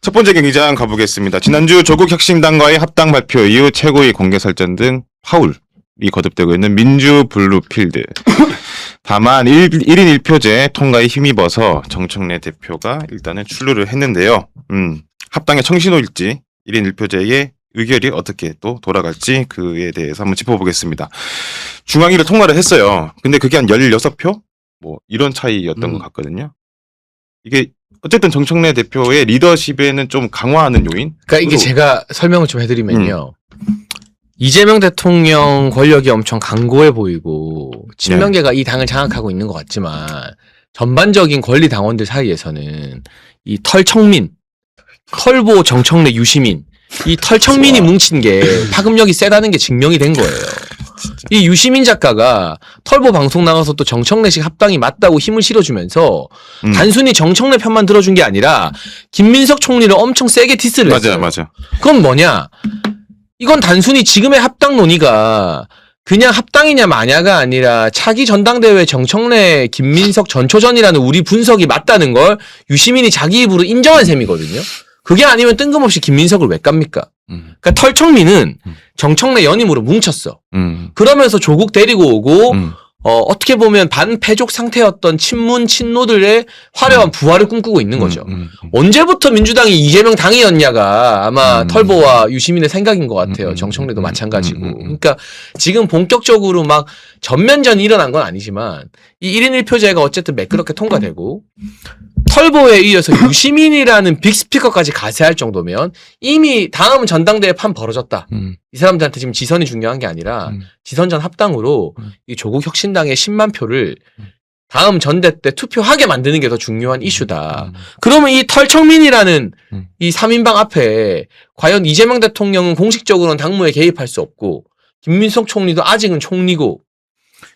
첫 번째 경기장 가보겠습니다. 지난주 조국혁신당과의 합당 발표 이후 최고위 공개 설전 등 파울이 거듭되고 있는 민주 블루필드. 다만 1인 1표제 통과에 힘입어서 정청래 대표가 일단은 출루를 했는데요. 합당의 청신호일지 1인 1표제의 의결이 어떻게 또 돌아갈지 그에 대해서 한번 짚어보겠습니다. 중앙위를 통과를 했어요. 근데 그게 한 16표? 뭐 이런 차이였던 것 같거든요. 이게 어쨌든 정청래 대표의 리더십에는 좀 강화하는 요인? 그러니까 이게 제가 설명을 좀 해드리면요. 이재명 대통령 권력이 엄청 강고해 보이고 친명계가 이 당을 장악하고 있는 것 같지만 전반적인 권리 당원들 사이에서는 이 털청민, 털보 정청래 유시민 이 털청민이 뭉친 게 파급력이 세다는 게 증명이 된 거예요. 진짜. 이 유시민 작가가 털보 방송 나가서 또 정청래식 합당이 맞다고 힘을 실어주면서 단순히 정청래 편만 들어준 게 아니라 김민석 총리를 엄청 세게 디스를 했어요. 맞아. 그건 뭐냐? 이건 단순히 지금의 합당 논의가 그냥 합당이냐 마냐가 아니라 차기 전당대회 정청래 김민석 전초전이라는 우리 분석이 맞다는 걸 유시민이 자기 입으로 인정한 셈이거든요. 그게 아니면 뜬금없이 김민석을 왜 깝니까? 그러니까 털청민은 정청래 연임으로 뭉쳤어. 그러면서 조국 데리고 오고 어떻게 보면 반패족 상태였던 친문 친노들의 화려한 부활을 꿈꾸고 있는 거죠. 언제부터 민주당이 이재명 당이었냐가 아마 털보와 유시민의 생각인 것 같아요. 정청래도 마찬가지고. 그러니까 지금 본격적으로 막 전면전이 일어난 건 아니지만 이 1인 1표제가 어쨌든 매끄럽게 통과되고 털보에 이어서 유시민이라는 빅스피커까지 가세할 정도면 이미 다음 전당대회 판 벌어졌다. 이 사람들한테 지금 지선이 중요한 게 아니라 지선전 합당으로 이 조국 혁신당의 10만 표를 다음 전대 때 투표하게 만드는 게 더 중요한 이슈다. 그러면 이 털청민이라는 이 3인방 앞에 과연 이재명 대통령은 공식적으로는 당무에 개입할 수 없고 김민석 총리도 아직은 총리고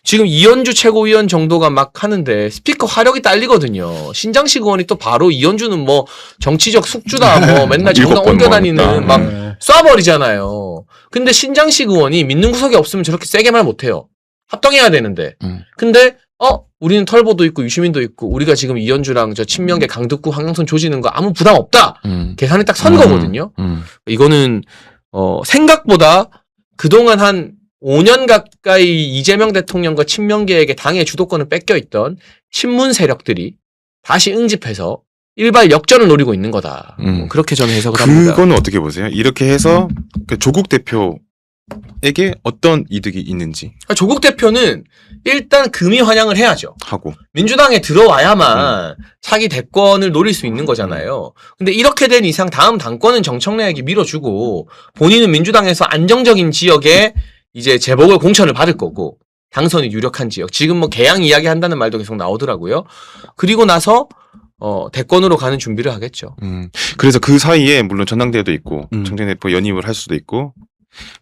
지금 이현주 최고위원 정도가 막 하는데 스피커 화력이 딸리거든요. 신장식 의원이 또 바로 이현주는 뭐 정치적 숙주다 뭐 맨날 정당 옮겨다니는 막 쏴버리잖아요. 근데 신장식 의원이 믿는 구석이 없으면 저렇게 세게 말 못해요. 합당해야 되는데. 근데 우리는 털보도 있고 유시민도 있고 우리가 지금 이현주랑 저 친명계 강득구 황영선 조지는 거 아무 부담 없다. 계산이 딱 선 거거든요. 이거는 생각보다 그동안 한 5년 가까이 이재명 대통령과 친명계에게 당의 주도권을 뺏겨 있던 친문 세력들이 다시 응집해서 일발 역전을 노리고 있는 거다. 그렇게 저는 해석을 합니다. 그거는 어떻게 보세요? 이렇게 해서 그 조국 대표에게 어떤 이득이 있는지 조국 대표는 일단 금이 환영을 해야죠. 하고 민주당에 들어와야만 차기 대권을 노릴 수 있는 거잖아요. 근데 이렇게 된 이상 다음 당권은 정청래에게 밀어주고 본인은 민주당에서 안정적인 지역에 이제 재보궐 공천을 받을 거고 당선이 유력한 지역. 지금 뭐 개항 이야기 한다는 말도 계속 나오더라고요. 그리고 나서 대권으로 가는 준비를 하겠죠. 그래서 그 사이에 물론 전당대회도 있고 정청래 대표 연임을 할 수도 있고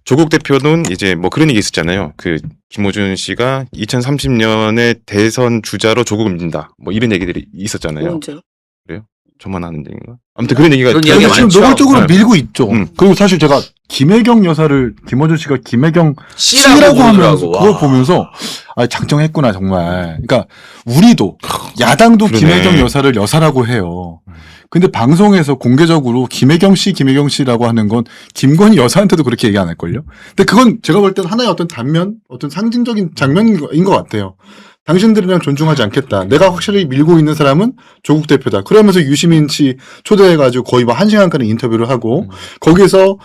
조국 대표는 이제 뭐 그런 얘기 있었잖아요. 그 김호준 씨가 2030년에 대선 주자로 조국을 믿는다. 뭐 이런 얘기들이 있었잖아요. 언제요? 그래요? 저만 아는 얘기인가? 아무튼 그런 얘기가 그런 이야기가 지금 많죠. 노골적으로 네. 밀고 있죠. 그리고 사실 제가 김혜경 여사를 김어준 씨가 김혜경 C라고 C라고 하면서 부르더라고. 그걸 와. 보면서 장정했구나 정말. 그러니까 우리도 야당도 그러네. 김혜경 여사를 여사라고 해요. 근데 방송에서 공개적으로 김혜경 씨라고 하는 건 김건희 여사한테도 그렇게 얘기 안 할걸요? 근데 그건 제가 볼 땐 하나의 어떤 단면, 어떤 상징적인 장면인 것 같아요. 당신들이랑 존중하지 않겠다. 내가 확실히 밀고 있는 사람은 조국 대표다. 그러면서 유시민 씨 초대해가지고 거의 뭐 1시간가량 인터뷰를 하고 거기서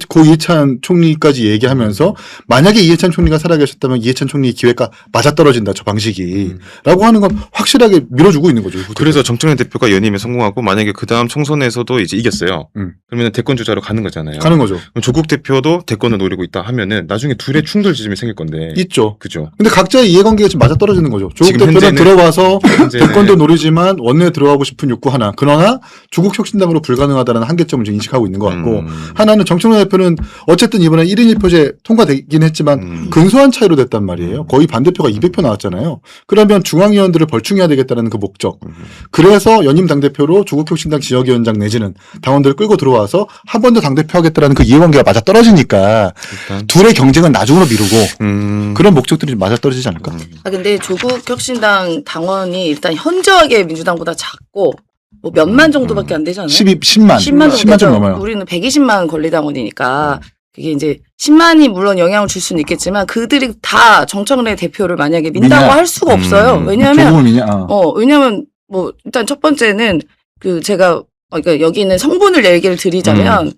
고 이해찬 총리까지 얘기하면서 만약에 이해찬 총리가 살아계셨다면 이해찬 총리의 기회가 맞아떨어진다. 저 방식이. 라고 하는 건 확실하게 밀어주고 있는 거죠. 그래서 정청래 대표가 연임에 성공하고 만약에 그 다음 총선에서도 이제 이겼어요. 그러면 대권 주자로 가는 거잖아요. 가는 거죠. 그럼 조국 대표도 대권을 노리고 있다 하면은 나중에 둘의 충돌 지점이 생길 건데. 있죠. 그죠. 근데 각자의 이해관계가 지금 맞아떨어지는 거죠. 조국 지금 대표는 현재는 들어와서 현재는 대권도 노리지만 원내에 들어가고 싶은 욕구 하나. 그러나 조국 혁신당으로 불가능하다는 한계점을 지금 인식하고 있는 것 같고 하나는 정청래 대표는 어쨌든 이번에 1인 1표제 통과되긴 했지만 근소한 차이로 됐단 말이에요. 거의 반대표가 200표 나왔잖아요. 그러면 중앙위원들을 벌충해야 되겠다는 그 목적. 그래서 연임 당대표로 조국 혁신당 지역위원장 내지는 당원들을 끌고 들어와서 한 번 더 당대표 하겠다라는 그 이해관계가 맞아떨어지니까 일단. 둘의 경쟁은 나중으로 미루고 그런 목적들이 맞아떨어지지 않을까? 근데 조국 혁신당 당원이 일단 현저하게 민주당보다 작고 뭐 몇만 정도밖에 안 되잖아요. 10만 10만 정도 10만 좀 되죠. 넘어요. 우리는 120만 권리당원이니까 그게 이제 10만이 물론 영향을 줄 수는 있겠지만 그들이 다 정청래 대표를 만약에 민다고 미냐? 할 수가 없어요. 왜냐하면 조국을 미냐? 왜냐면 뭐 일단 첫 번째는 그 제가 그러니까 여기 있는 성분을 얘기를 드리자면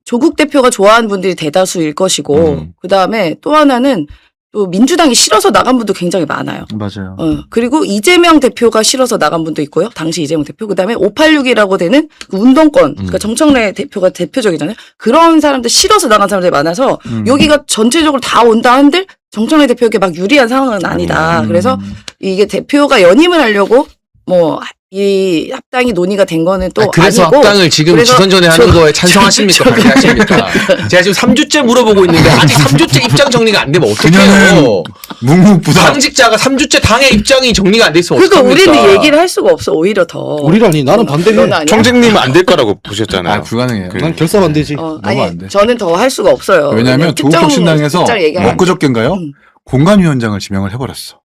조국 대표가 좋아하는 분들이 대다수일 것이고 그 다음에 또 하나는 또 민주당이 싫어서 나간 분도 굉장히 많아요. 맞아요. 그리고 이재명 대표가 싫어서 나간 분도 있고요. 당시 이재명 대표. 그다음에 586이라고 되는 그 운동권. 그러니까 정청래 대표가 대표적이잖아요. 그런 사람들 싫어서 나간 사람들이 많아서 여기가 전체적으로 다 온다 한들 정청래 대표에게 막 유리한 상황은 아니다. 그래서 이게 대표가 연임을 하려고 뭐 이 합당이 논의가 된 거는 또 그래서 아니고 합당을 지금 그래서 지선전에 하는 거에 찬성하십니까? 반대하십니까? 제가 지금 3주째 물어보고 있는데 아직 3주째 입장 정리가 안 되면 어떡해요? 묵묵부답. 당직자가 3주째 당의 입장이 정리가 안 돼 있으면 그러니까 어떡합니까? 우리는 얘기를 할 수가 없어. 오히려 더. 우리라니 나는 반대해. 넌 아니야? 총재님은 안 될 거라고 보셨잖아요. 불가능해요. 난 결사 반대지. 아니 안 돼. 저는 더 할 수가 없어요. 왜냐하면 조국혁신당에서 특정 얘기하면 엊그저께인가요? 음. 공관위원장을 지명을 해버렸어.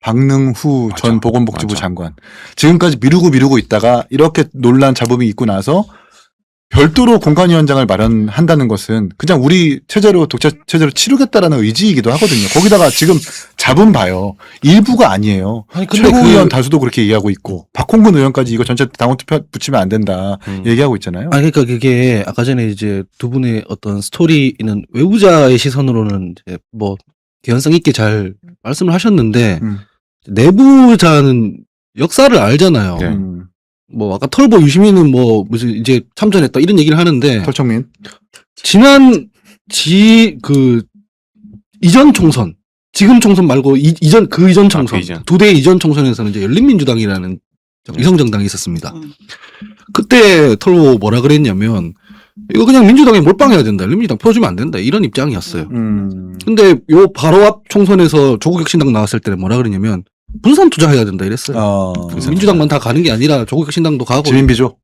박능후 전 보건복지부 맞아. 장관. 지금까지 미루고 있다가 이렇게 논란 잡음이 있고 나서 별도로 공관위원장을 마련한다는 것은 그냥 우리 체제로 독재 체제로 치르겠다라는 의지이기도 하거든요. 거기다가 지금 잡음 봐요. 일부가 아니에요. 아니, 근데 최고위원 다수도 그렇게 얘기하고 있고 박홍근 의원까지 이거 전체 당원 투표 붙이면 안 된다 얘기하고 있잖아요. 아니 그러니까 그게 아까 전에 이제 두 분의 어떤 스토리는 외부자의 시선으로는 이제 뭐 개연성 있게 잘 말씀을 하셨는데 내부자는 역사를 알잖아요. 네. 뭐 아까 털보 유시민은 뭐 무슨 이제 참전했다 이런 얘기를 하는데 털청민. 지난 그 이전 총선 지금 총선 말고 이전 총선 이전. 두 대 이전 총선에서는 이제 열린민주당이라는 위성정당이 있었습니다. 그때 털보 뭐라 그랬냐면 이거 그냥 민주당에 몰빵해야 된다. 열린민주당 풀어주면 안 된다. 이런 입장이었어요. 근데 요 바로 앞 총선에서 조국혁신당 나왔을 때는 뭐라 그러냐면 분산 투자해야 된다 이랬어요. 민주당만 다 가는 게 아니라 조국혁신당도 가고. 지민비죠.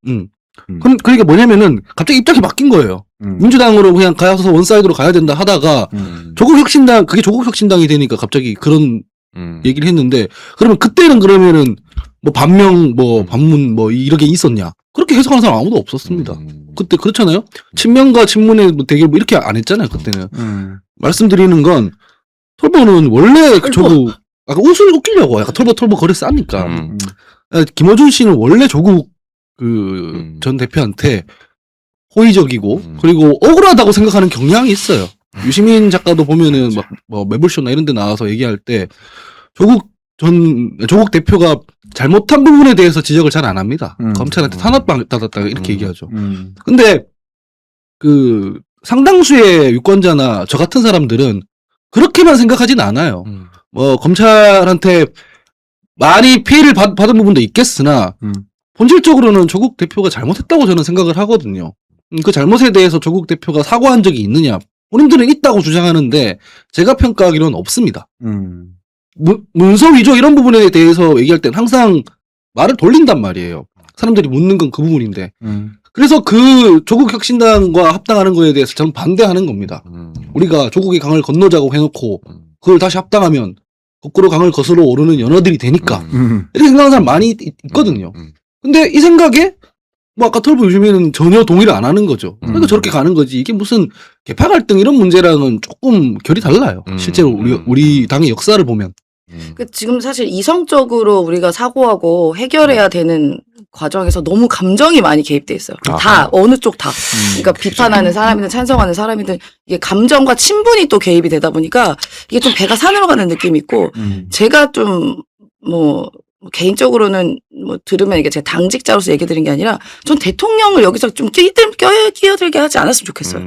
그러니까 뭐냐면은 갑자기 입장이 바뀐 거예요. 민주당으로 그냥 가서 원사이드로 가야 된다 하다가 조국혁신당 그게 조국혁신당이 되니까 갑자기 그런 얘기를 했는데 그러면 그때는 그러면은 뭐 반명 뭐 반문 뭐 이렇게 있었냐? 그렇게 해석하는 사람 아무도 없었습니다. 그때 그렇잖아요. 친명과 친문의 뭐 대결 뭐 이렇게 안 했잖아요. 그때는 말씀드리는 건 털보는 원래 조국 아까 웃기려고 약간 털보 거래 싸니까 김어준 씨는 원래 조국 그 전 대표한테 호의적이고 그리고 억울하다고 생각하는 경향이 있어요. 유시민 작가도 보면은 막 뭐 매불쇼나 이런 데 나와서 얘기할 때 조국 대표가 잘못한 부분에 대해서 지적을 잘 안 합니다. 검찰한테 탄압 받았다 이렇게 얘기하죠. 근데 그 상당수의 유권자나 저 같은 사람들은 그렇게만 생각하진 않아요. 뭐 검찰한테 많이 피해를 받은 부분도 있겠으나 본질적으로는 조국 대표가 잘못했다고 저는 생각을 하거든요. 그 잘못에 대해서 조국 대표가 사과한 적이 있느냐? 본인들은 있다고 주장하는데 제가 평가하기로는 없습니다. 문서 위조 이런 부분에 대해서 얘기할 땐 항상 말을 돌린단 말이에요. 사람들이 묻는 건 그 부분인데. 그래서 그 조국 혁신당과 합당하는 거에 대해서 저는 반대하는 겁니다. 우리가 조국의 강을 건너자고 해놓고 그걸 다시 합당하면 거꾸로 강을 거슬러 오르는 연어들이 되니까 이렇게 생각하는 사람 많이 있거든요. 근데 이 생각에 뭐 아까 털보 유시민은 전혀 동의를 안 하는 거죠. 그러니까 저렇게 가는 거지. 이게 무슨 계파 갈등 이런 문제랑은 조금 결이 달라요. 실제로 우리 당의 역사를 보면. 지금 사실 이성적으로 우리가 사고하고 해결해야 되는 과정에서 너무 감정이 많이 개입돼 있어요. 다 어느 쪽 다. 그러니까 비판하는 사람이든 찬성하는 사람이든 이게 감정과 친분이 또 개입이 되다 보니까 이게 좀 배가 산으로 가는 느낌이 있고 제가 좀 뭐 개인적으로는 뭐 들으면 이게 제가 당직자로서 얘기 드린 게 아니라 전 대통령을 여기서 좀 끼어들게 하지 않았으면 좋겠어요.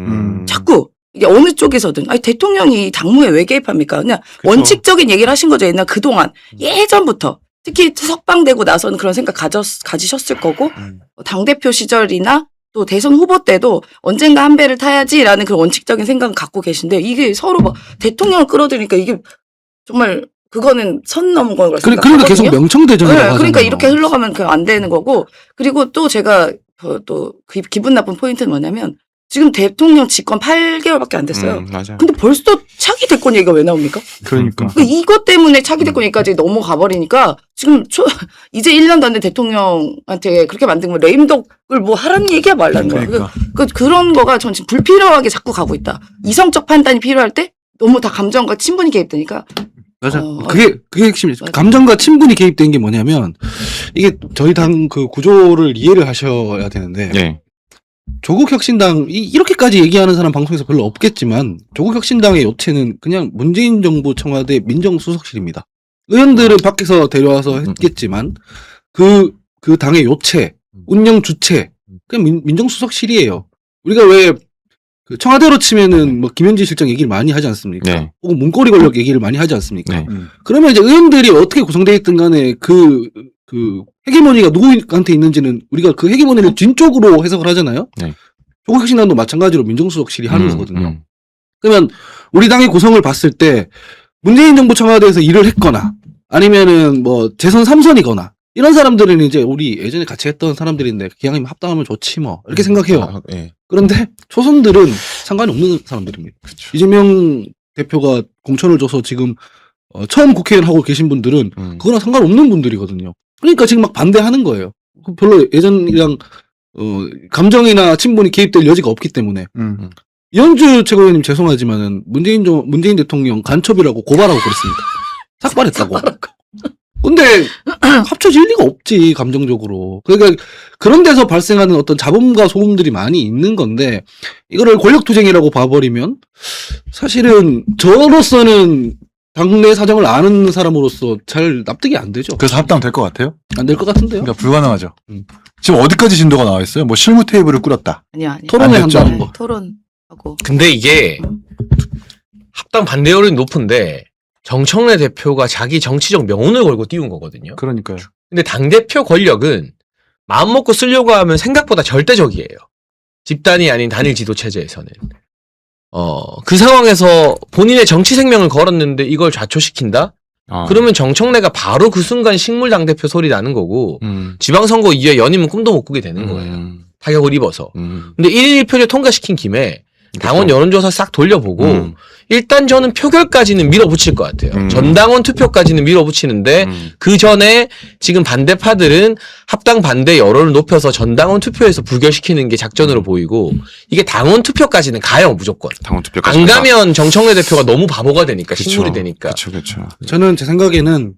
자꾸 이게 어느 쪽에서든 아니 대통령이 당무에 왜 개입합니까? 그냥 그쵸. 원칙적인 얘기를 하신 거죠. 옛날 그동안 예전부터 특히 석방되고 나서는 그런 생각 가지셨을 거고 당대표 시절이나 또 대선 후보 때도 언젠가 한 배를 타야지라는 그런 원칙적인 생각을 갖고 계신데 이게 서로 막 대통령을 끌어들이니까 이게 정말 그거는 선 넘은 거라고 생각하거든요. 그러니까 계속 명청대전이라고 하잖아요. 그러니까 이렇게 흘러가면 안 되는 거고 그리고 또 제가 또 기분 나쁜 포인트는 뭐냐면 지금 대통령 집권 8개월밖에 안 됐어요. 맞아요. 근데 벌써 차기 대권 얘기가 왜 나옵니까? 그러니까. 그러니까 이것 때문에 차기 대권 얘기까지 넘어가 버리니까 지금 이제 1년도 안 된 대통령한테 그렇게 만든 거 레임덕을 뭐 하라는 얘기야 말라는 거야. 그러니까. 그런 거가 전 지금 불필요하게 자꾸 가고 있다. 이성적 판단이 필요할 때 너무 다 감정과 친분이 개입되니까. 맞아. 어, 그게 핵심이죠. 맞아. 감정과 친분이 개입된 게 뭐냐면 이게 저희 당 그 구조를 이해를 하셔야 되는데 예. 조국혁신당 이렇게까지 얘기하는 사람 방송에서 별로 없겠지만 조국혁신당의 요체는 그냥 문재인 정부 청와대 민정수석실입니다. 의원들은 밖에서 데려와서 했겠지만 그 당의 요체, 운영 주체 그냥 민정수석실이에요. 우리가 왜 그 청와대로 치면은 뭐 김현지 실장 얘기를 많이 하지 않습니까? 네. 혹은 문고리 권력 얘기를 많이 하지 않습니까? 네. 그러면 이제 의원들이 어떻게 구성되어 있든 간에 그 헤게모니가 누구한테 있는지는 우리가 그 헤게모니를 뒤쪽으로 해석을 하잖아요. 네. 조국혁신당도 마찬가지로 민정수석실이 하는 거거든요. 음. 그러면 우리 당의 구성을 봤을 때 문재인 정부 청와대에서 일을 했거나 아니면은 뭐 재선 3선이거나 이런 사람들은 이제 우리 예전에 같이 했던 사람들인데 기왕이면 합당하면 좋지 뭐 이렇게 생각해요. 아, 예. 그런데 초선들은 상관이 없는 사람들입니다. 그렇죠. 이재명 대표가 공천을 줘서 지금 처음 국회의원 하고 계신 분들은 그거랑 상관없는 분들이거든요. 그러니까 지금 막 반대하는 거예요. 별로 예전이랑 감정이나 친분이 개입될 여지가 없기 때문에. 이현주 최고위원님 죄송하지만은 문재인 대통령 간첩이라고 고발하고 그랬습니다. 삭발했다고. 근데 합쳐질 리가 없지 감정적으로. 그러니까 그런 데서 발생하는 어떤 잡음과 소음들이 많이 있는 건데 이거를 권력투쟁이라고 봐버리면 사실은 저로서는 당내 사정을 아는 사람으로서 잘 납득이 안 되죠. 그래서 합당 될 것 같아요? 안 될 것 같은데요. 그러니까 불가능하죠. 지금 어디까지 진도가 나와 있어요? 뭐 실무 테이블을 꾸렸다. 아니야. 토론회 안 됐죠. 한다는 거. 토론하고. 근데 이게 합당 반대 여론이 높은데 정청래 대표가 자기 정치적 명운을 걸고 띄운 거거든요. 그러니까요. 근데 당대표 권력은 마음 먹고 쓰려고 하면 생각보다 절대적이에요. 집단이 아닌 단일 지도 체제에서는. 그 상황에서 본인의 정치 생명을 걸었는데 이걸 좌초시킨다? 그러면 정청래가 바로 그 순간 식물 당대표 소리 나는 거고 지방선거 이후에 연임은 꿈도 못 꾸게 되는 거예요. 타격을 입어서. 근데 1인 1표제 통과시킨 김에 당원 여론조사 싹 돌려보고 일단 저는 표결까지는 밀어붙일 것 같아요. 전당원 투표까지는 밀어붙이는데 그 전에 지금 반대파들은 합당 반대 여론을 높여서 전당원 투표에서 부결시키는 게 작전으로 보이고 이게 당원 투표까지는 가요 무조건. 당원 투표까지 안 가면 정청래 대표가 너무 바보가 되니까 식물이 되니까. 그렇죠. 저는 제 생각에는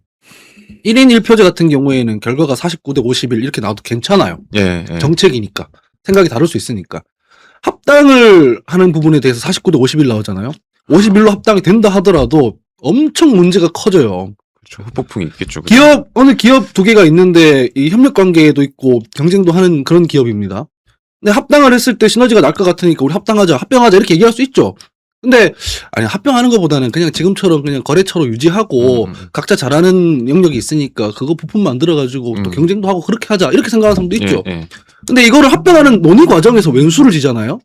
1인 1표제 같은 경우에는 결과가 49대 51 이렇게 나와도 괜찮아요. 예. 정책이니까. 생각이 다를 수 있으니까. 합당을 하는 부분에 대해서 49대 51 나오잖아요. 51로 합당이 된다 하더라도 엄청 문제가 커져요. 그렇죠. 후폭풍이 있겠죠. 어느 기업 두 개가 있는데 이 협력 관계도 있고 경쟁도 하는 그런 기업입니다. 근데 합당을 했을 때 시너지가 날 것 같으니까 우리 합병하자 이렇게 얘기할 수 있죠. 근데 아니 합병하는 것보다는 그냥 지금처럼 그냥 거래처로 유지하고 각자 잘하는 영역이 있으니까 그거 부품 만들어가지고 또 경쟁도 하고 그렇게 하자 이렇게 생각하는 사람도 있죠. 예. 근데 이거를 합병하는 논의 과정에서 왼수를 지잖아요.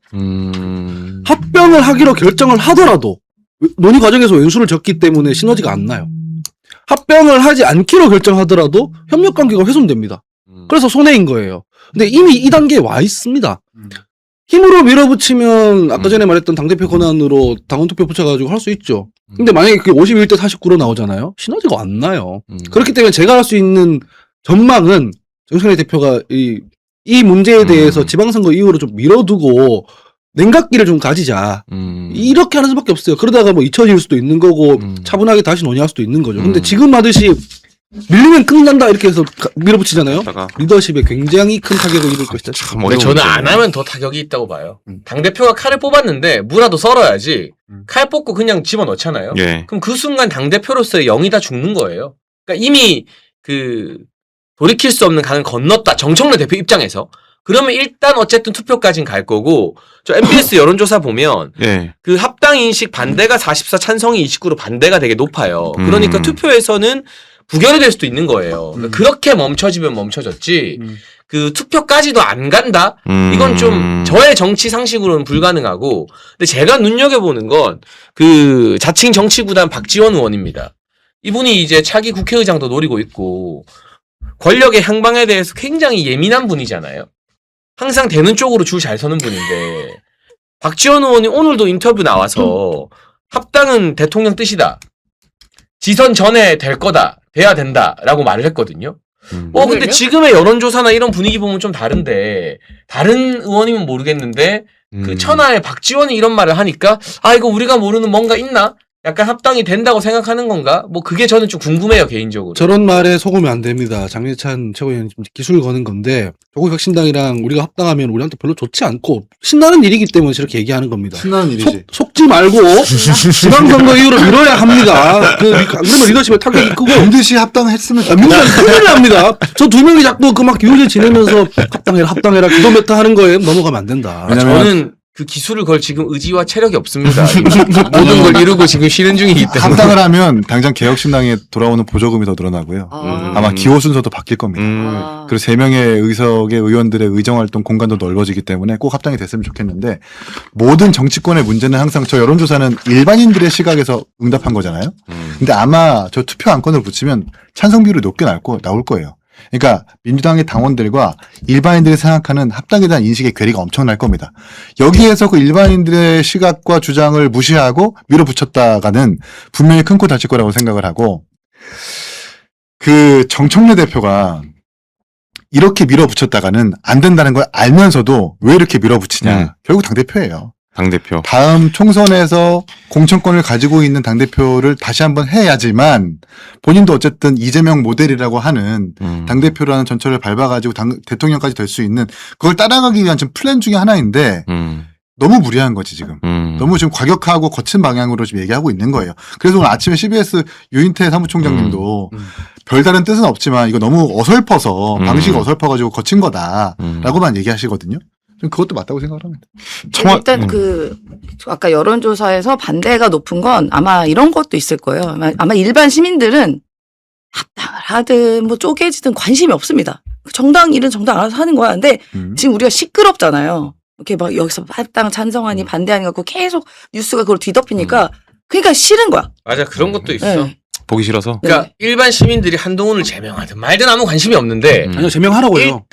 합병을 하기로 결정을 하더라도 논의 과정에서 왼수를 졌기 때문에 시너지가 안 나요. 합병을 하지 않기로 결정하더라도 협력 관계가 훼손됩니다. 그래서 손해인 거예요. 근데 이미 이 단계에 와 있습니다. 힘으로 밀어붙이면 아까 전에 말했던 당대표 권한으로 당원투표 붙여가지고 할 수 있죠. 근데 만약에 그게 51대 49로 나오잖아요. 시너지가 안 나요. 그렇기 때문에 제가 할 수 있는 전망은 정청래 대표가 이 문제에 대해서 지방선거 이후로 좀 밀어두고 냉각기를 좀 가지자. 이렇게 하는 수밖에 없어요. 그러다가 뭐 잊혀질 수도 있는 거고 차분하게 다시 논의할 수도 있는 거죠. 근데 지금 하듯이 밀리면 끝난다 이렇게 해서 밀어붙이잖아요. 리더십에 굉장히 큰 타격을 입을 것이다. 근데 저는 안 하면 더 타격이 있다고 봐요. 당대표가 칼을 뽑았는데 무라도 썰어야지 칼 뽑고 그냥 집어넣잖아요. 예. 그럼 그 순간 당대표로서의 영이 다 죽는 거예요. 그러니까 이미 돌이킬 수 없는 강을 건넜다. 정청래 대표 입장에서. 그러면 일단 어쨌든 투표까지는 갈 거고 저 MBS 여론조사 보면 예. 그 합당 인식 반대가 44 찬성이 29로 반대가 되게 높아요. 그러니까 투표에서는 부결이 될 수도 있는 거예요. 그러니까 그렇게 멈춰지면 멈춰졌지 그 투표까지도 안 간다? 이건 좀 저의 정치 상식으로는 불가능하고 근데 제가 눈여겨보는 건 그 자칭 정치구단 박지원 의원입니다. 이분이 이제 차기 국회의장도 노리고 있고 권력의 향방에 대해서 굉장히 예민한 분이잖아요. 항상 되는 쪽으로 줄 잘 서는 분인데 박지원 의원이 오늘도 인터뷰 나와서 합당은 대통령 뜻이다. 지선 전에 될 거다. 돼야 된다라고 말을 했거든요. 근데 오늘요? 지금의 여론조사나 이런 분위기 보면 좀 다른데 다른 의원이면 모르겠는데 그 천하의 박지원이 이런 말을 하니까 이거 우리가 모르는 뭔가 있나? 약간 합당이 된다고 생각하는 건가? 뭐 그게 저는 좀 궁금해요 개인적으로. 저런 말에 속으면 안 됩니다. 장례찬 최고위원이 지금 기술 거는 건데 조국혁신당이랑 우리가 합당하면 우리한테 별로 좋지 않고 신나는 일이기 때문에 저렇게 얘기하는 겁니다. 신나는 일이지. 속지 말고 지방선거 이후로 밀어야 합니다. 그러면 리더십에 타격이 크고 반드시 합당했으면 민주당 큰일 납니다. 저 두 명이 자꾸 그 막 유세 지내면서 합당해라 기도 메타 하는 거에 넘어가면 안 된다. 왜냐면 저는 그 기술을 걸 지금 의지와 체력이 없습니다. 모든 걸 이루고 지금 쉬는 중이기 때문에. 합당을 하면 당장 개혁신당에 돌아오는 보조금이 더 늘어나고요. 아마 기호 순서도 바뀔 겁니다. 그리고 3명의 의석의 의원들의 의정활동 공간도 넓어지기 때문에 꼭 합당이 됐으면 좋겠는데 모든 정치권의 문제는 항상 저 여론조사는 일반인들의 시각에서 응답한 거잖아요. 근데 아마 저 투표 안건을 붙이면 찬성 비율이 높게 나올 거예요. 그러니까 민주당의 당원들과 일반인들이 생각하는 합당에 대한 인식의 괴리가 엄청날 겁니다. 여기에서 그 일반인들의 시각과 주장을 무시하고 밀어붙였다가는 분명히 큰 코 다칠 거라고 생각을 하고 그 정청래 대표가 이렇게 밀어붙였다가는 안 된다는 걸 알면서도 왜 이렇게 밀어붙이냐. 결국 당대표예요. 당대표. 다음 총선에서 공천권을 가지고 있는 당대표를 다시 한번 해야지만 본인도 어쨌든 이재명 모델이라고 하는 당대표라는 전철을 밟아가지고 대통령까지 될 수 있는 그걸 따라가기 위한 좀 플랜 중에 하나인데 너무 무리한 거지 지금. 너무 지금 과격하고 거친 방향으로 지금 얘기하고 있는 거예요. 그래서 오늘 아침에 CBS 유인태 사무총장님도 별다른 뜻은 없지만 이거 너무 어설퍼서 방식이 어설퍼가지고 거친 거다라고만 얘기하시거든요. 좀 그것도 맞다고 생각을 합니다. 일단 아까 여론조사에서 반대가 높은 건 아마 이런 것도 있을 거예요. 아마 일반 시민들은 합당을 하든 뭐 쪼개지든 관심이 없습니다. 정당 일은 정당 알아서 하는 거야. 근데 지금 우리가 시끄럽잖아요. 이렇게 막 여기서 합당 찬성하니 반대하니 갖고 계속 뉴스가 그걸 뒤덮이니까 그러니까 싫은 거야. 맞아 그런 것도 있어. 네. 보기 싫어서. 그러니까 일반 시민들이 한동훈을 제명하든 말든 아무 관심이 없는데 아니요 제명하라고요.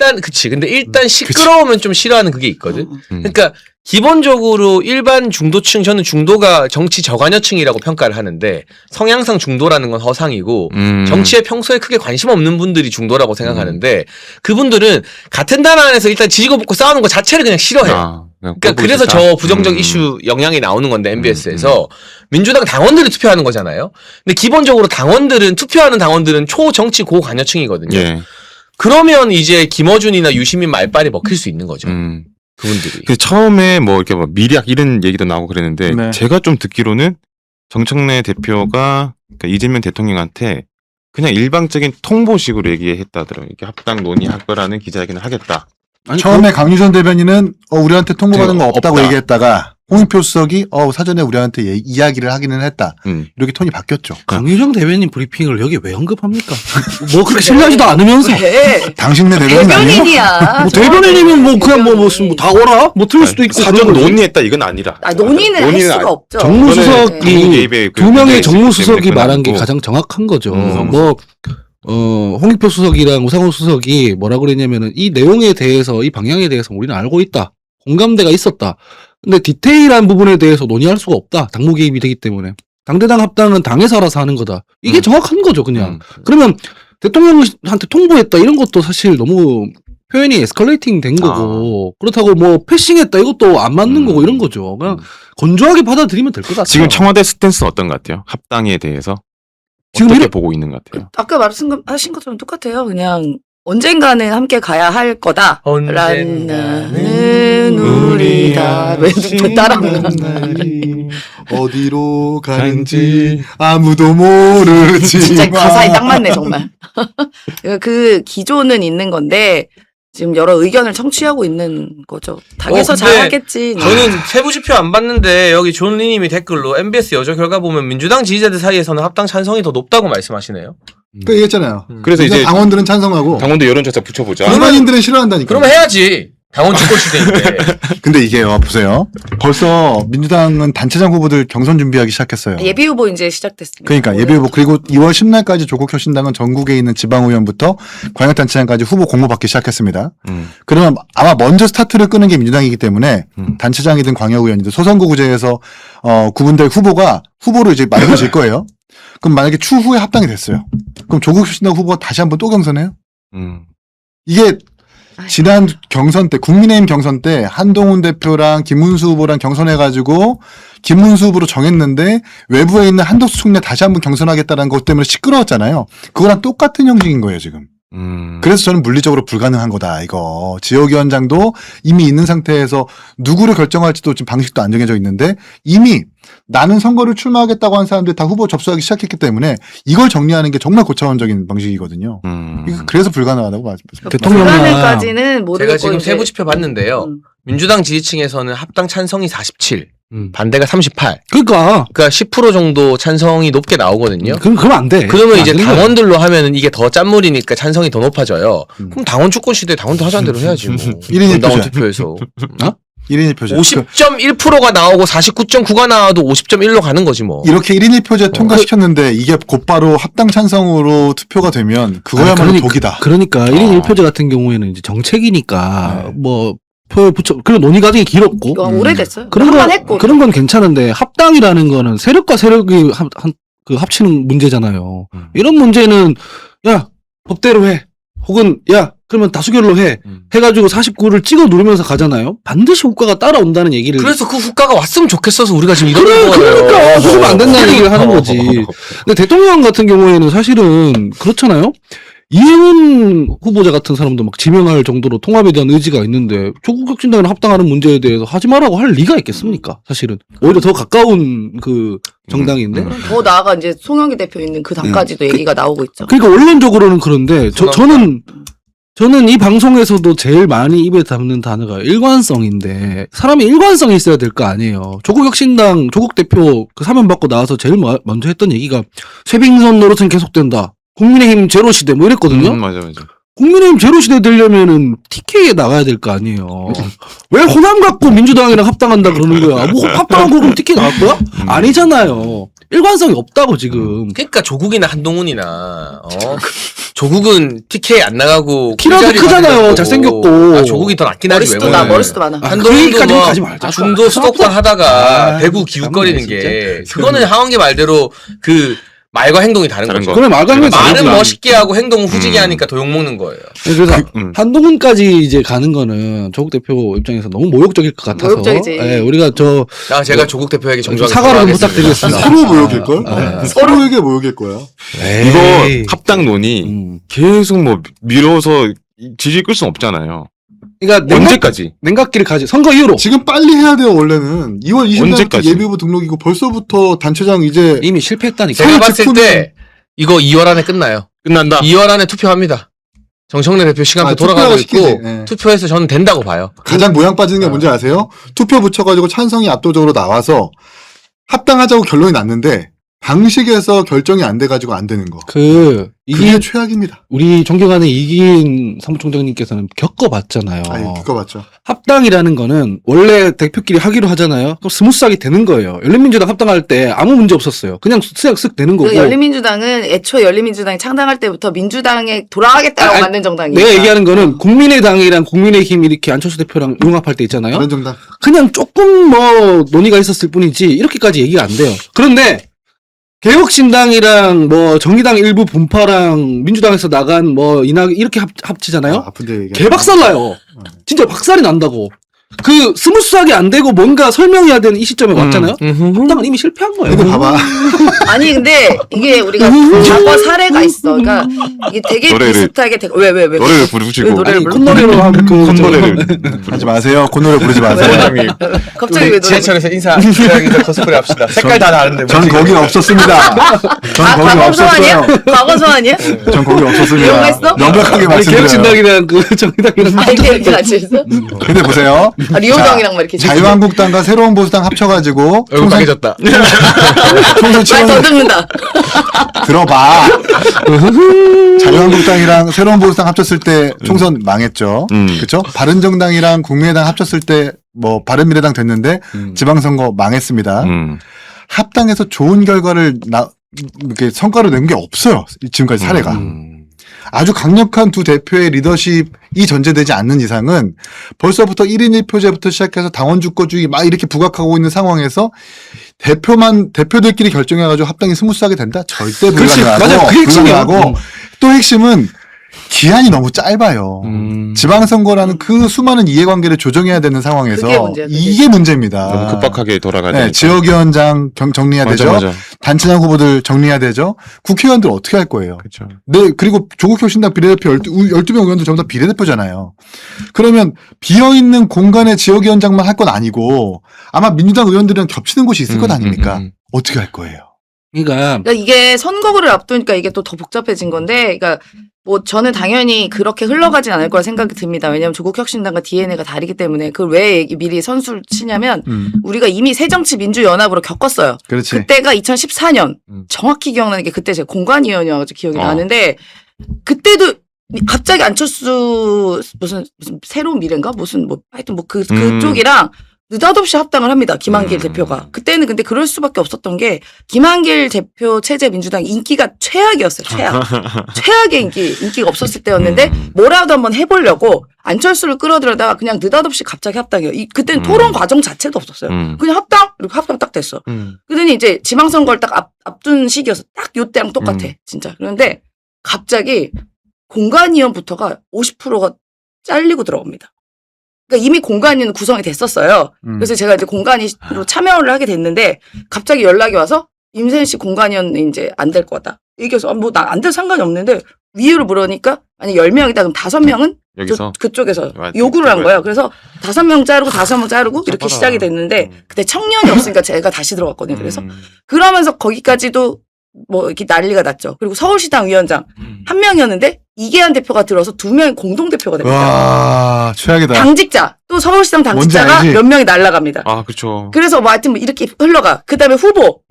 근데 일단 시끄러우면 좀 싫어하는 그게 있거든. 그러니까 기본적으로 일반 중도층 저는 중도가 정치 저관여층이라고 평가를 하는데 성향상 중도라는 건 허상이고 정치에 평소에 크게 관심 없는 분들이 중도라고 생각하는데 그분들은 같은 단 안에서 일단 지지고 볶고 싸우는 거 자체를 그냥 싫어해요. 그러니까 그래서 저 부정적 이슈 영향이 나오는 건데 MBS에서 민주당 당원들이 투표하는 거잖아요. 근데 기본적으로 투표하는 당원들은 초정치 고관여층이거든요. 예. 그러면 이제 김어준이나 유시민 말빨이 먹힐 수 있는 거죠. 그분들이. 그 처음에 뭐 이렇게 뭐 미략 이런 얘기도 나오고 그랬는데 네. 제가 좀 듣기로는 정청래 대표가 그러니까 이재명 대통령한테 그냥 일방적인 통보식으로 얘기했다더라고요. 이렇게 합당 논의할 거라는 기자회견을 하겠다. 아니, 처음에 강유선 대변인은 우리한테 통보받은 거 없다고 없다. 얘기했다가 홍익표 수석이 사전에 우리한테 이야기를 하기는 했다. 이렇게 톤이 바뀌었죠. 강유정 대변인 브리핑을 여기 왜 언급합니까? 뭐 그렇게 신뢰하지도 않으면서. 왜? 당신네 대변인 아니에요? 대변인이야. 뭐 대변인이면 뭐 그냥 뭐 다 오라? 뭐 틀릴 수도 있고. 사전 그런 거지. 논의했다 이건 아니라. 논의는 할 수가 없죠. 정무수석이 개입의 그 두 명의 문제의식 정무수석이 때문에 말한 게 그건 가장 정확한 거죠. 아니고. 홍익표 수석이랑 우상호 수석이 뭐라 그랬냐면은 이 내용에 대해서 이 방향에 대해서 우리는 알고 있다. 공감대가 있었다. 근데 디테일한 부분에 대해서 논의할 수가 없다. 당무 개입이 되기 때문에. 당대당 합당은 당에서 알아서 하는 거다. 이게 정확한 거죠, 그냥. 그러면 대통령한테 통보했다 이런 것도 사실 너무 표현이 에스컬레이팅 된 거고 그렇다고 뭐 패싱했다 이것도 안 맞는 거고 이런 거죠. 그냥 건조하게 받아들이면 될 것 같아요. 지금 청와대 스탠스는 어떤 것 같아요? 합당에 대해서 지금 어떻게 이렇게 보고 있는 것 같아요? 아까 말씀하신 것처럼 똑같아요. 그냥 언젠가는 함께 가야 할 거다. 언젠가는 라는 우리다. 왜 따라하는 어디로 가는지 아무도 모르지. 진짜 가사에 딱 맞네 정말. 그 기조는 있는 건데 지금 여러 의견을 청취하고 있는 거죠. 당에서 근데 잘하겠지. 저는 세부지표 안 봤는데 여기 존리님이 댓글로 MBS 여저 결과 보면 민주당 지지자들 사이에서는 합당 찬성이 더 높다고 말씀하시네요. 그 얘기했잖아요. 그래서 이제 당원들은 찬성하고 당원도 여론조사 붙여보자. 일반인들은 싫어한다니까. 그러면 해야지. 당원 주권 시대인데. 근데 이게요, 보세요. 벌써 민주당은 단체장 후보들 경선 준비하기 시작했어요. 예비 후보 이제 시작됐습니다. 그러니까 예비 후보 그리고 2월 10날까지 조국혁신당은 전국에 있는 지방의원부터 광역단체장까지 후보 공모받기 시작했습니다. 그러면 아마 먼저 스타트를 끄는 게 민주당이기 때문에 단체장이든 광역의원이든 소선거구제에서 구분될 후보로 이제 만들어질 거예요. 그럼 만약에 추후에 합당이 됐어요. 그럼 조국혁신당 후보가 다시 한번 또 경선해요? 이게 지난 경선 때 국민의힘 경선 때 한동훈 대표랑 김문수 후보랑 경선해가지고 김문수 후보로 정했는데 외부에 있는 한덕수 총리 다시 한번 경선하겠다는 것 때문에 시끄러웠잖아요. 그거랑 똑같은 형식인 거예요 지금. 그래서 저는 물리적으로 불가능한 거다 이거. 지역위원장도 이미 있는 상태에서 누구를 결정할지도 지금 방식도 안 정해져 있는데 이미 나는 선거를 출마하겠다고 한 사람들 다 후보 접수하기 시작했기 때문에 이걸 정리하는 게 정말 고차원적인 방식이거든요. 그래서 불가능하다고 말씀드립니다. 대통령까지는 모르겠고 제가 지금 이제- 세부 지표 봤는데요. 민주당 지지층에서는 합당 찬성이 47, 반대가 38. 그러니까. 그러니까 10% 정도 찬성이 높게 나오거든요. 그러면 안 돼. 그러면 이제 안 되는 거야. 당원들로 하면은 이게 더 짠물이니까 찬성이 더 높아져요. 그럼 당원 주권 시대에 당원도 하자는 대로 해야지 뭐. 1인 1표제. 당원 투표에서 1인 1표제. 50.1%가 나오고 49.9가 나와도 50.1로 가는 거지 뭐. 이렇게 1인 1표제 통과시켰는데 이게 곧바로 합당 찬성으로 투표가 되면 그거야말로 독이다. 그러니까 1인 1표제 같은 경우에는 이제 정책이니까 뭐 표에 붙여 그런 논의 과정이 길었고 이거 오래됐어요. 그런 한번 건 했고 그런 건 괜찮은데 합당이라는 거는 세력과 세력이 그 합치는 문제잖아요. 이런 문제는 야 법대로 해 혹은 야 그러면 다수결로 해 해가지고 49를 찍어 누르면서 가잖아요. 반드시 효과가 따라온다는 얘기를. 그래서 그 후과가 왔으면 좋겠어서 우리가 지금 이런 그래, 거예요. 그러니까 그러면 안 된다는 얘기를 하는 거지. 근데 대통령 같은 경우에는 사실은 그렇잖아요. 이혜원 후보자 같은 사람도 막 지명할 정도로 통합에 대한 의지가 있는데 조국혁신당이랑 합당하는 문제에 대해서 하지 말라고 할 리가 있겠습니까? 사실은 오히려 더 가까운 그 정당인데. 더 나아가 이제 송영기 대표 있는 그 당까지도 얘기가 나오고 있죠. 그러니까 원론적으로는 그런데 저는 이 방송에서도 제일 많이 입에 담는 단어가 일관성인데 사람이 일관성이 있어야 될 거 아니에요. 조국혁신당 조국 대표 그 사면 받고 나와서 제일 먼저 했던 얘기가 쇄빙선 노릇은 계속된다. 국민의힘 제로 시대 뭐 이랬거든요. 맞아. 국민의힘 제로 시대 되려면은 TK에 나가야 될 거 아니에요. 왜 호남 갖고 민주당이랑 합당한다 그러는 거야? 뭐 합당하고 그럼 TK 나갈 거야? 아니잖아요. 일관성이 없다고 지금. 그러니까 조국이나 한동훈이나 조국은 TK 안 나가고 키라도 꿀자리 크잖아요. 받는 거고. 잘생겼고. 조국이 더 낫긴 하지. 머리수도 많아. 그 한동훈도 얘기까지는 뭐 가지 말자. 중도 수도권 하다가 대구 기웃거리는 게 그거는 하원기 말대로 그 말과 행동이 다른 다른 거죠. 거. 그래 말하면 말은 멋있게 하고 행동은 후지게 하니까 더 욕먹는 거예요. 그래서 한동훈까지 이제 가는 거는 조국 대표 입장에서 너무 모욕적일 것 같아서 모욕적이지. 예, 우리가 제가 조국 대표에게 정중하게 사과를 좀 사과하겠습니다. 부탁드리겠습니다. 서로 모욕일걸? 서로에게 모욕일 거야. 이거 합당 논의 계속 뭐 밀어서 지지 끌 수는 없잖아요. 그러니까 언제까지? 냉각기를 가지 선거 이후로 지금 빨리 해야 돼요 원래는. 2월 20일부터 언제까지? 예비후보 등록이고 벌써부터 단체장 이제 이미 실패했다니까. 제가 서울 봤을 직후는- 때 이거 2월 안에 끝나요. 끝난다. 2월 안에 투표합니다. 정청래 대표 시간표 아, 돌아가고 투표가 있고 시키지. 예. 투표해서 저는 된다고 봐요. 가장 모양 빠지는 게 뭔지 아세요? 투표 붙여가지고 찬성이 압도적으로 나와서 합당하자고 결론이 났는데 방식에서 결정이 안 돼가지고 안 되는 거. 그 그게 이게 최악입니다. 우리 존경하는 이기인 사무총장님께서는 겪어봤잖아요. 아니 그거 맞죠. 합당이라는 거는 원래 대표끼리 하기로 하잖아요. 그럼 스무스하게 되는 거예요. 열린민주당 합당할 때 아무 문제 없었어요. 그냥 쓱 되는 거고. 그 열린민주당은 애초에 열린민주당이 창당할 때부터 민주당에 돌아가겠다고 아니, 만든 정당이니까. 내가 얘기하는 거는 국민의당이랑 국민의힘 이렇게 안철수 대표랑 융합할 때 있잖아요. 다른 정당. 그냥 조금 뭐 논의가 있었을 뿐이지 이렇게까지 얘기가 안 돼요. 그런데 개혁신당이랑 뭐 정의당 일부 분파랑 민주당에서 나간 뭐 이낙 이렇게 합치잖아요. 아픈데 얘기. 개박살나요. 진짜 박살이 난다고. 그 스무스하게 안 되고 뭔가 설명해야 되는 이 시점에 왔잖아요. 합당은 이미 실패한 거예요. 근데 봐봐. 아니 근데 이게 우리가 과거 사례가 있어. 그러니까 이게 되게 노래를- 비슷하게 왜 노래를 부르시고 왜 노래를 아니, 불러? 콧노래로 하면 그 콧노래를 하지 마세요. 콧노래 부르지 마세요. 원장님 갑자기 왜 노래? 지하철에서 인사 코스프레 합시다. 색깔 다 다른데. 전 거긴 없었습니다. 전 아 거긴 과거 소환이야? 없었어요. 과거 소환이야? 전 거기 없었습니다. 이용했어? 명백하게 아니, 말씀드려요. 개혁신당이랑 그 정의당이랑 아 이게 이렇게 같이 있어? 근데 보세요. 리오정이랑 막 이렇게. 자유한국당과 새로운 보수당 합쳐가지고 얼굴 빨개졌다. 총선 말 더 치러는 듣는다. 들어봐. 자유한국당이랑 새로운 보수당 합쳤을 때 총선 망했죠. 그렇죠? 바른정당이랑 국민의당 합쳤을 때 뭐 바른미래당 됐는데 지방선거 망했습니다. 합당해서 좋은 결과를 이렇게 성과를 낸 게 없어요. 지금까지 사례가. 아주 강력한 두 대표의 리더십이 전제되지 않는 이상은 벌써부터 1인 1표제부터 시작해서 당원 주거주의 막 이렇게 부각하고 있는 상황에서 대표들끼리 결정해가지고 합당이 스무스하게 된다? 절대 불가능하고. 맞아. 그 핵심이야. 불가능하고 또 핵심은 기한이 너무 짧아요. 지방선거라는 그 수많은 이해관계를 조정해야 되는 그게 상황에서 문제야, 그게. 이게 문제입니다. 너무 급박하게 돌아가야 네, 되니까. 지역위원장 정리해야 맞아, 되죠. 맞아. 단체장 후보들 정리해야 되죠. 국회의원들 어떻게 할 거예요? 그렇죠. 네, 그리고 조국혁신당 비례대표 12명 의원들 전부 다 비례대표잖아요. 그러면 비어있는 공간에 지역위원장만 할 건 아니고 아마 민주당 의원들이랑 겹치는 곳이 있을 것 아닙니까? 어떻게 할 거예요? 그러니까 그러니까 이게 선거를 앞두니까 이게 또 더 복잡해진 건데, 그러니까 뭐 저는 당연히 그렇게 흘러가진 않을 거라 생각이 듭니다. 왜냐하면 조국혁신당과 DNA가 다르기 때문에. 그걸 왜 미리 선수를 치냐면 우리가 이미 새정치민주연합으로 겪었어요. 그렇지. 그때가 2014년 정확히 기억나는 게 그때 제가 공관위원이어가지고 기억이 어. 나는데 그때도 갑자기 안철수 무슨 새로운 미래인가 무슨 뭐 하여튼 뭐 그쪽이랑 느닷없이 합당을 합니다. 김한길 대표가. 그때는 근데 그럴 수밖에 없었던 게 김한길 대표 체제 민주당 인기가 최악이었어요. 최악의 인기가 없었을 때였는데 뭐라도 한번 해보려고 안철수를 끌어들여다가 그냥 느닷없이 갑자기 합당해요. 그때는 토론 과정 자체도 없었어요. 그냥 합당? 이렇게 합당 딱 됐어. 그러더니 이제 지방선거를 딱 앞둔 시기여서 딱 요때랑 똑같아. 진짜. 그런데 갑자기 공관위원부터가 50%가 잘리고 들어옵니다. 그러니까 이미 공관위는 구성이 됐었어요. 그래서 제가 이제 공관위로 참여를 하게 됐는데 갑자기 연락이 와서 임세현 씨 공관위원 이제 안 될 것 같다. 얘기해서 뭐 나 안 될 상관이 없는데 이유를 물으니까 아니 10명이다 그럼 5명은 여기서 그쪽에서 맞지, 요구를 한 그거야. 거예요. 그래서 5명 자르고 5명 자르고 이렇게 시작이 됐는데 그때 청년이 없으니까 제가 다시 들어갔거든요. 그래서 그러면서 거기까지도 뭐 이렇게 난리가 났죠. 그리고 서울시당 위원장 한 명이었는데 이계한 대표가 들어서 2명이 공동대표가 됩니다. 와, 최악이다. 당직자 또 서울시당 뭔지 당직자가 알지? 몇 명이 날아갑니다. 아, 그렇죠. 그래서 뭐 하여튼 뭐 이렇게 흘러가. 그다음에 후보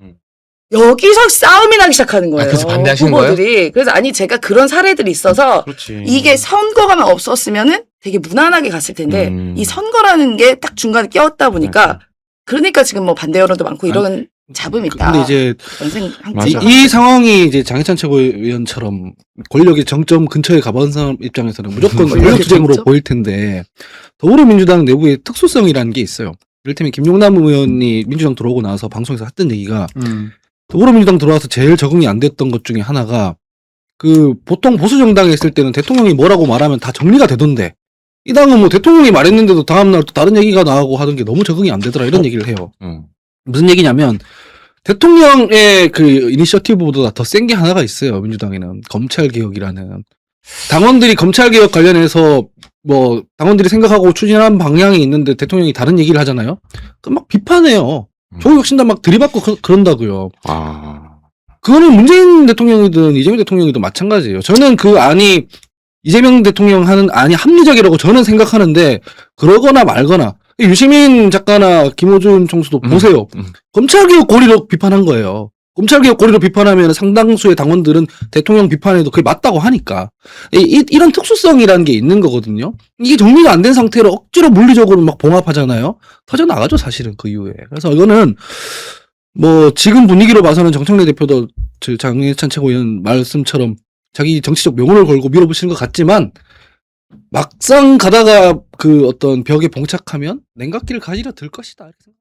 여기서 싸움이 나기 시작하는 거예요. 그래서 반대하시는 후보들이. 그래서 아니 제가 그런 사례들이 있어서 그렇지. 이게 선거가만 없었으면은 되게 무난하게 갔을 텐데 이 선거라는 게 딱 중간에 껴었다 보니까 그러니까 지금 뭐 반대 여론도 많고 이런 잡음이 있다. 근데 이제 맞아. 이 상황이 이제 장해찬 최고위원처럼 권력의 정점 근처에 가본 사람 입장에서는 무조건 권력투쟁으로 정점? 보일 텐데 더불어민주당 내부의 특수성이라는 게 있어요. 이를테면 김용남 의원이 민주당 들어오고 나서 방송에서 했던 얘기가 더불어민주당 들어와서 제일 적응이 안 됐던 것 중에 하나가 그 보통 보수 정당에 있을 때는 대통령이 뭐라고 말하면 다 정리가 되던데 이 당은 뭐 대통령이 말했는데도 다음날 또 다른 얘기가 나오고 하던 게 너무 적응이 안 되더라 이런 얘기를 해요. 무슨 얘기냐면 대통령의 그 이니셔티브보다 더 센 게 하나가 있어요. 민주당에는 검찰개혁이라는 당원들이 검찰개혁 관련해서 뭐 당원들이 생각하고 추진한 방향이 있는데 대통령이 다른 얘기를 하잖아요. 그럼 막 비판해요. 조국혁신당 막 들이받고 그런다고요. 아. 그거는 문재인 대통령이든 이재명 대통령이든 마찬가지예요. 저는 그 안이 이재명 대통령 하는 안이 합리적이라고 저는 생각하는데 그러거나 말거나 유시민 작가나 김호준 총수도 보세요. 검찰개혁 고리로 비판한 거예요. 검찰개혁 고리로 비판하면 상당수의 당원들은 대통령 비판에도 그게 맞다고 하니까 이런 특수성이라는 게 있는 거거든요. 이게 정리가 안 된 상태로 억지로 물리적으로 막 봉합하잖아요. 터져나가죠 사실은 그 이후에. 그래서 이거는 뭐 지금 분위기로 봐서는 정청래 대표도 장해찬 최고위원 말씀처럼 자기 정치적 명운을 걸고 밀어붙이는 것 같지만 막상 가다가 그 어떤 벽에 봉착하면 냉각기를 가지러 들 것이다. 이렇게 생각.